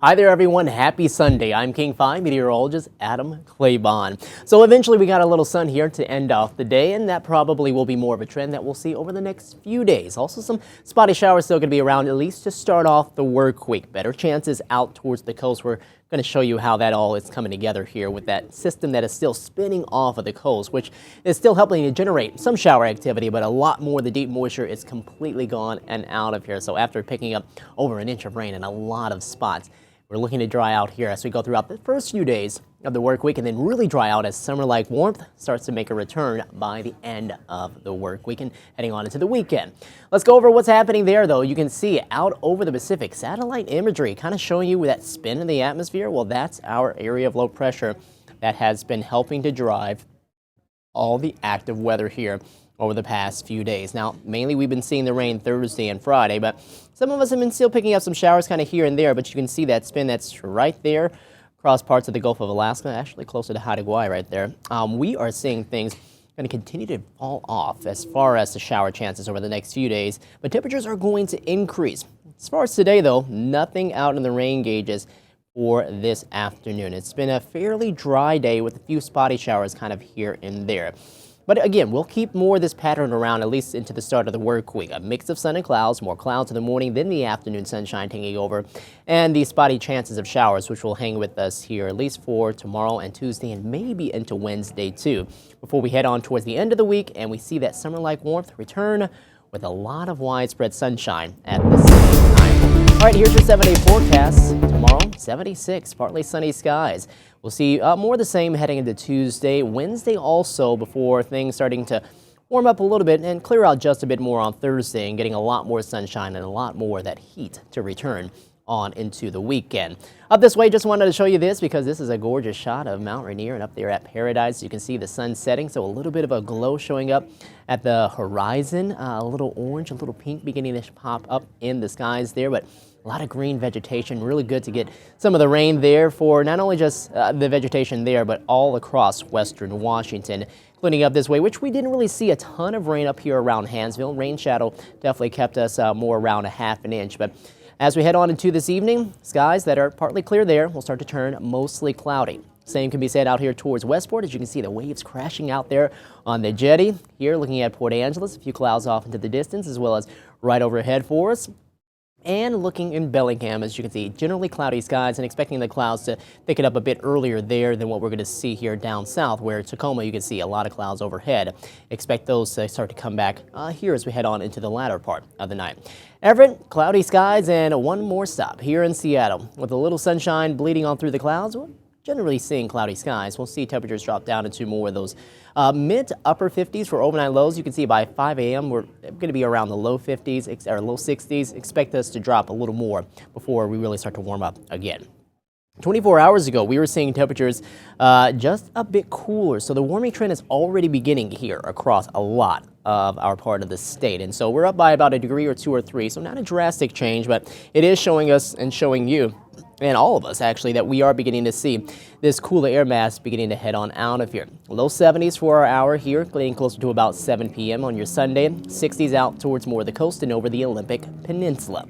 Hi there, everyone. Happy Sunday. I'm King 5 Meteorologist Adam Claibon. So eventually we got a little sun here to end off the day, and that probably will be more of a trend that we'll see over the next few days. Also, some spotty showers still going to be around, at least to start off the work week. Better chances out towards the coast. We're going to show you how that all is coming together here with that system that is still spinning off of the coast, which is still helping to generate some shower activity, but a lot more. The deep moisture is completely gone and out of here. So after picking up over an inch of rain in a lot of spots, we're looking to dry out here as we go throughout the first few days of the work week, and then really dry out as summer-like warmth starts to make a return by the end of the work week and heading on into the weekend. Let's go over what's happening there, though. You can see out over the Pacific, satellite imagery kind of showing you that spin in the atmosphere. Well, that's our area of low pressure that has been helping to drive all the active weather here over the past few days. Now, mainly we've been seeing the rain Thursday and Friday, but some of us have been still picking up some showers kind of here and there, but you can see that spin that's right there across parts of the Gulf of Alaska, actually closer to Hawaii right there. We are seeing things going to continue to fall off as far as the shower chances over the next few days, but temperatures are going to increase. As far as today, though, nothing out in the rain gauges for this afternoon. It's been a fairly dry day with a few spotty showers kind of here and there. But again, we'll keep more of this pattern around at least into the start of the work week. A mix of sun and clouds, more clouds in the morning, then the afternoon sunshine taking over, and the spotty chances of showers, which will hang with us here at least for tomorrow and Tuesday and maybe into Wednesday too, before we head on towards the end of the week and we see that summer-like warmth return with a lot of widespread sunshine at the same time. All right, here's your 7-day forecast. Tomorrow, 76, partly sunny skies. We'll see more of the same heading into Tuesday, Wednesday also, before things starting to warm up a little bit and clear out just a bit more on Thursday and getting a lot more sunshine and a lot more of that heat to return on into the weekend. Up this way, just wanted to show you this because this is a gorgeous shot of Mount Rainier and up there at Paradise. You can see the sun setting, so a little bit of a glow showing up at the horizon, a little orange, a little pink beginning to pop up in the skies there, but a lot of green vegetation. Really good to get some of the rain there for not only just the vegetation there, but all across western Washington, including up this way, which we didn't really see a ton of rain up here around Hansville. Rain shadow definitely kept us more around a half an inch, but as we head on into this evening, skies that are partly clear there will start to turn mostly cloudy. Same can be said out here towards Westport. As you can see, the waves crashing out there on the jetty. Here looking at Port Angeles, a few clouds off into the distance as well as right overhead for us. And looking in Bellingham, as you can see, generally cloudy skies and expecting the clouds to thicken up a bit earlier there than what we're going to see here down south, where Tacoma you can see a lot of clouds overhead. Expect those to start to come back here as we head on into the latter part of the night. Everett, cloudy skies and one more stop here in Seattle. With a little sunshine bleeding on through the clouds, we're generally seeing cloudy skies. We'll see temperatures drop down into more of those mid to upper 50s for overnight lows. You can see by 5 a.m. we're going to be around the low 50s or low 60s. Expect us to drop a little more before we really start to warm up again. 24 hours ago, we were seeing temperatures just a bit cooler. So the warming trend is already beginning here across a lot of our part of the state. And so we're up by about a degree or 2 or 3. So not a drastic change, but it is showing us and showing you and all of us actually that we are beginning to see this cooler air mass beginning to head on out of here. Low 70s for our hour here, getting closer to about 7 p.m. on your Sunday. 60s out towards more of the coast and over the Olympic Peninsula.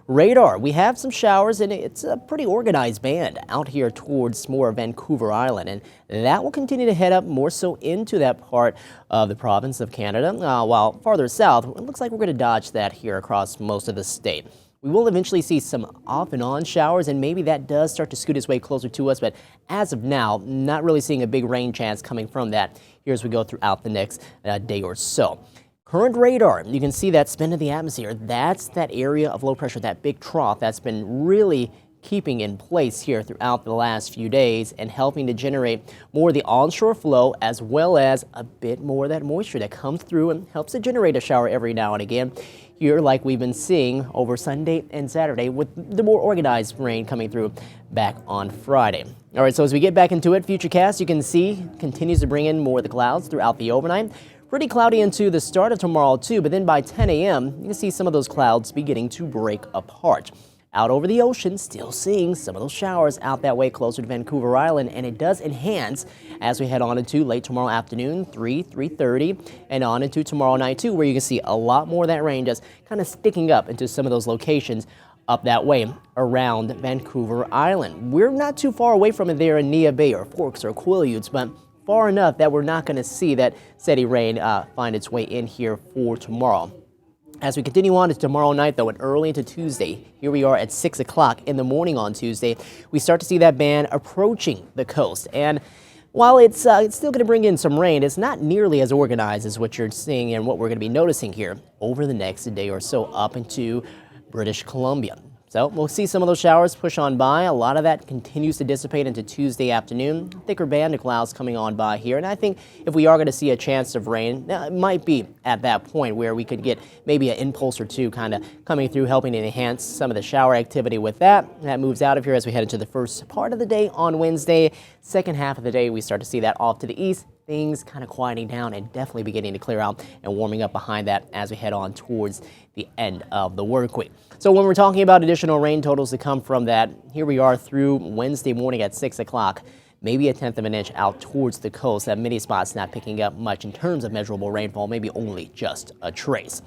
Radar, we have some showers and it's a pretty organized band out here towards more Vancouver Island, and that will continue to head up more so into that part of the province of Canada, while farther south it looks like we're going to dodge that here across most of the state. We will eventually see some off and on showers, and maybe that does start to scoot its way closer to us, but as of now, not really seeing a big rain chance coming from that here as we go throughout the next day or so. Current radar, you can see that spin of the atmosphere. That's that area of low pressure, that big trough that's been really keeping in place here throughout the last few days and helping to generate more of the onshore flow as well as a bit more of that moisture that comes through and helps to generate a shower every now and again here, like we've been seeing over Sunday and Saturday with the more organized rain coming through back on Friday. All right, so as we get back into it, Futurecast, you can see continues to bring in more of the clouds throughout the overnight. Pretty cloudy into the start of tomorrow too, but then by 10 a.m. you can see some of those clouds beginning to break apart. Out over the ocean, still seeing some of those showers out that way closer to Vancouver Island, and it does enhance as we head on into late tomorrow afternoon, 3:30, and on into tomorrow night too, where you can see a lot more of that rain just kind of sticking up into some of those locations up that way around Vancouver Island. We're not too far away from it there in Nia Bay or Forks or Quileutes, but far enough that we're not going to see that steady rain find its way in here for tomorrow. As we continue on to tomorrow night, though, and early into Tuesday, here we are at 6 o'clock in the morning on Tuesday, we start to see that band approaching the coast. And while it's still going to bring in some rain, it's not nearly as organized as what you're seeing and what we're going to be noticing here over the next day or so up into British Columbia. So we'll see some of those showers push on by. A lot of that continues to dissipate into Tuesday afternoon. Thicker band of clouds coming on by here. And I think if we are going to see a chance of rain, it might be at that point where we could get maybe an impulse or two kind of coming through, helping to enhance some of the shower activity with that. That moves out of here as we head into the first part of the day on Wednesday. Second half of the day, we start to see that off to the east. Things kind of quieting down and definitely beginning to clear out and warming up behind that as we head on towards the end of the work week. So when we're talking about additional rain totals to come from that, here we are through Wednesday morning at 6 o'clock. Maybe a tenth of an inch out towards the coast. That many spots not picking up much in terms of measurable rainfall, maybe only just a trace.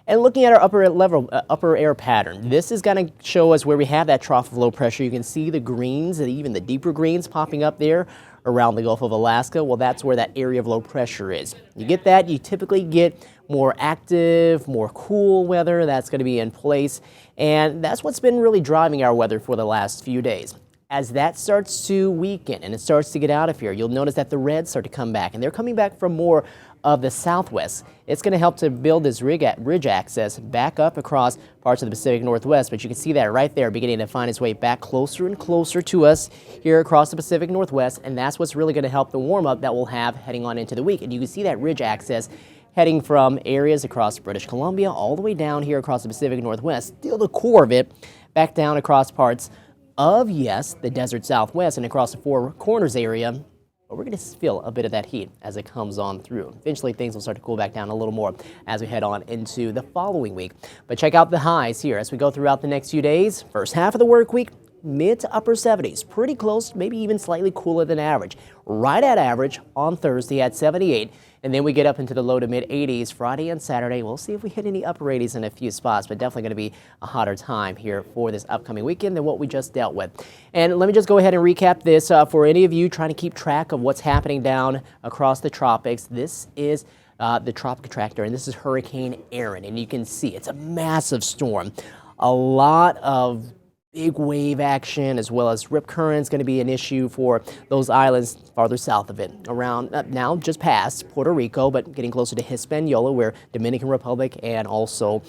And looking at our upper air pattern, this is going to show us where we have that trough of low pressure. You can see the greens and even the deeper greens popping up there around the Gulf of Alaska. Well, that's where that area of low pressure is. You get that, you typically get more active, more cool weather that's going to be in place. And that's what's been really driving our weather for the last few days. As that starts to weaken and it starts to get out of here, you'll notice that the reds start to come back, and they're coming back from more of the southwest. It's going to help to build this ridge access back up across parts of the Pacific Northwest, but you can see that right there beginning to find its way back closer and closer to us here across the Pacific Northwest, and that's what's really going to help the warm-up that we'll have heading on into the week. And you can see that ridge access heading from areas across British Columbia all the way down here across the Pacific Northwest, still the core of it, back down across parts of, yes, the desert Southwest and across the Four Corners area. But we're going to feel a bit of that heat as it comes on through. Eventually, things will start to cool back down a little more as we head on into the following week. But check out the highs here as we go throughout the next few days. First half of the work week, mid to upper 70s, pretty close, maybe even slightly cooler than average. Right at average on Thursday at 78. And then we get up into the low to mid 80s Friday and Saturday. We'll see if we hit any upper 80s in a few spots, but definitely going to be a hotter time here for this upcoming weekend than what we just dealt with. And let me just go ahead and recap this for any of you trying to keep track of what's happening down across the tropics. This is the tropic tractor, and this is Hurricane Erin, and you can see it's a massive storm. A lot of big wave action as well as rip currents going to be an issue for those islands farther south of it, around now just past Puerto Rico, but getting closer to Hispaniola, where Dominican Republic and also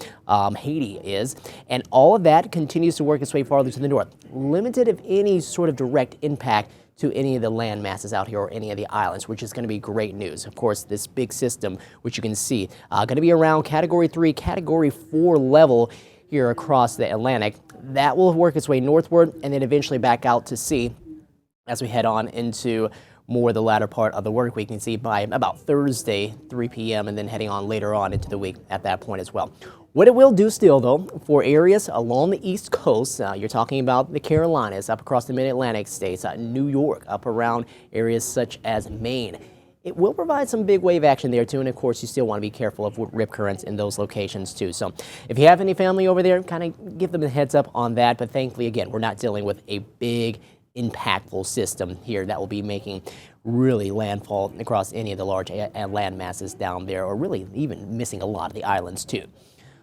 Haiti is. And all of that continues to work its way farther to the north. Limited, if any, sort of direct impact to any of the land masses out here or any of the islands, which is going to be great news. Of course, this big system, which you can see, going to be around Category 3, Category 4 level here across the Atlantic. That will work its way northward and then eventually back out to sea as we head on into more the latter part of the work week. You can see by about Thursday, 3 p.m. and then heading on later on into the week at that point as well. What it will do still, though, for areas along the East Coast, you're talking about the Carolinas, up across the Mid-Atlantic states, New York, up around areas such as Maine. It will provide some big wave action there, too, and of course, you still want to be careful of rip currents in those locations, too. So if you have any family over there, kind of give them a heads up on that, but thankfully, again, we're not dealing with a big, impactful system here that will be making really landfall across any of the large land masses down there, or really even missing a lot of the islands, too.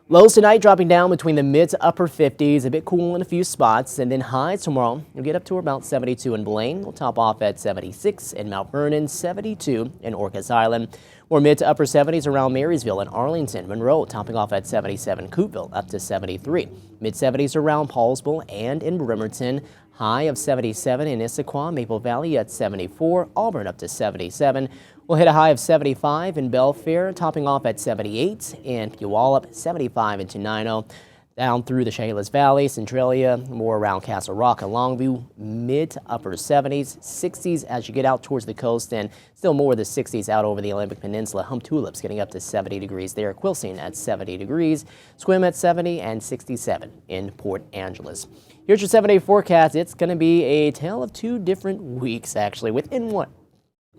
Lows tonight dropping down between the mid to upper 50s, a bit cool in a few spots, and then highs tomorrow. You'll get up to about 72 in Blaine. We'll top off at 76 in Mount Vernon, 72 in Orcas Island. More mid to upper 70s around Marysville and Arlington. Monroe topping off at 77. Coopville up to 73. Mid 70s around Paulsville and in Bremerton. High of 77 in Issaquah, Maple Valley at 74. Auburn up to 77. We'll hit a high of 75 in Belfair, topping off at 78 in Puyallup, 75 in Tenino. Down through the Chehalis Valley, Centralia, more around Castle Rock and Longview, mid to upper 70s, 60s as you get out towards the coast, and still more of the 60s out over the Olympic Peninsula. Hum Tulips getting up to 70 degrees there. Quilcene at 70 degrees, Sequim at 70 and 67 in Port Angeles. Here's your 7-day forecast. It's going to be a tale of two different weeks, actually, within one.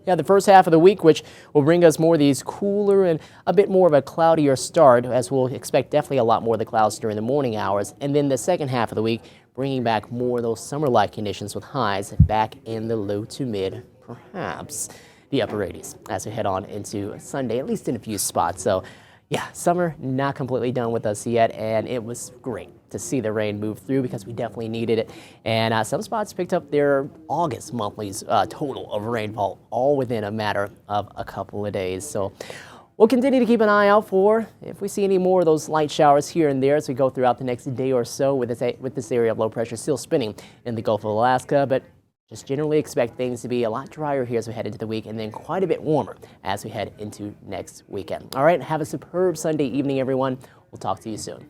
Yeah, the first half of the week, which will bring us more of these cooler and a bit more of a cloudier start, as we'll expect definitely a lot more of the clouds during the morning hours. And then the second half of the week, bringing back more of those summer-like conditions with highs back in the low to mid, perhaps the upper 80s as we head on into Sunday, at least in a few spots. So yeah, summer not completely done with us yet, and it was great to see the rain move through because we definitely needed it. And some spots picked up their August monthlies total of rainfall all within a matter of a couple of days. So we'll continue to keep an eye out for if we see any more of those light showers here and there as we go throughout the next day or so with this area of low pressure still spinning in the Gulf of Alaska. But just generally expect things to be a lot drier here as we head into the week, and then quite a bit warmer as we head into next weekend. All right, have a superb Sunday evening, everyone. We'll talk to you soon.